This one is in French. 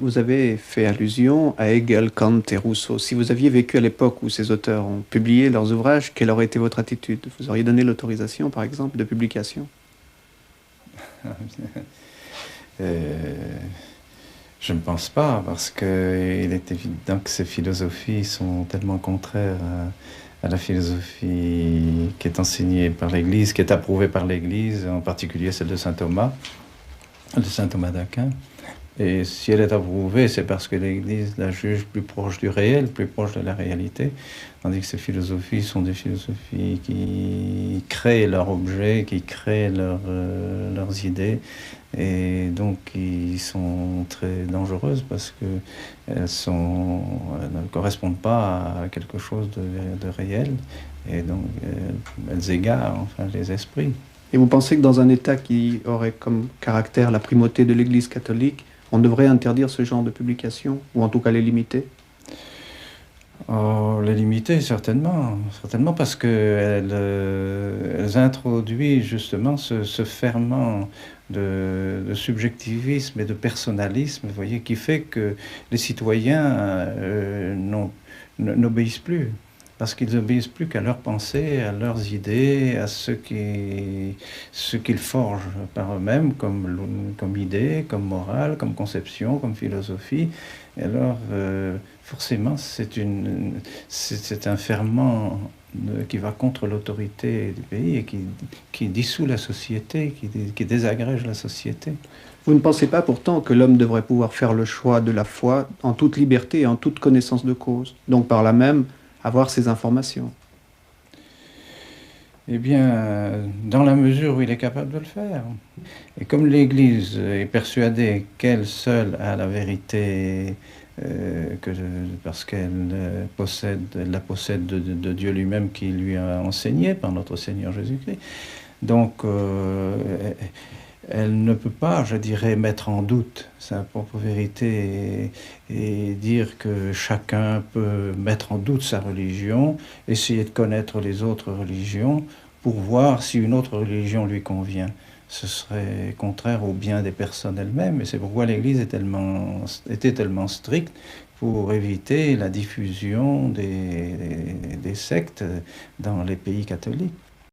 vous avez fait allusion à Hegel, Kant et Rousseau. Si vous aviez vécu à l'époque où ces auteurs ont publié leurs ouvrages, quelle aurait été votre attitude? Vous auriez donné l'autorisation, par exemple, de publication? Euh, je ne pense pas, parce qu'il est évident que ces philosophies sont tellement contraires à la philosophie qui est enseignée par l'Église, qui est approuvée par l'Église, en particulier celle de saint Thomas d'Aquin. Et si elle est approuvée, c'est parce que l'Église la juge plus proche du réel, plus proche de la réalité, tandis que ces philosophies sont des philosophies qui créent leur objet, qui créent leurs idées, et donc qui sont très dangereuses parce qu'elles ne correspondent pas à quelque chose de réel, et donc elles égarent enfin les esprits. Et vous pensez que dans un État qui aurait comme caractère la primauté de l'Église catholique, on devrait interdire ce genre de publication, ou en tout cas les limiter? Oh, les limiter, certainement, certainement, parce qu'elles elles introduisent justement ce ferment de subjectivisme et de personnalisme, vous voyez, qui fait que les citoyens n'obéissent plus, parce qu'ils n'obéissent plus qu'à leurs pensées, à leurs idées, à ce qu'ils forgent par eux-mêmes comme idées, comme morale, comme conception, comme philosophie. Et alors, forcément, c'est un ferment qui va contre l'autorité du pays et qui dissout la société, qui désagrège la société. Vous ne pensez pas pourtant que l'homme devrait pouvoir faire le choix de la foi en toute liberté et en toute connaissance de cause, donc par là même avoir ces informations? Eh bien, dans la mesure où il est capable de le faire. Et comme l'Église est persuadée qu'elle seule a la vérité, parce qu'elle la possède de Dieu lui-même qui lui a enseigné par notre Seigneur Jésus-Christ, donc elle ne peut pas, je dirais, mettre en doute sa propre vérité et dire que chacun peut mettre en doute sa religion, essayer de connaître les autres religions pour voir si une autre religion lui convient. Ce serait contraire au bien des personnes elles-mêmes, et c'est pourquoi l'Église était tellement stricte pour éviter la diffusion des sectes dans les pays catholiques.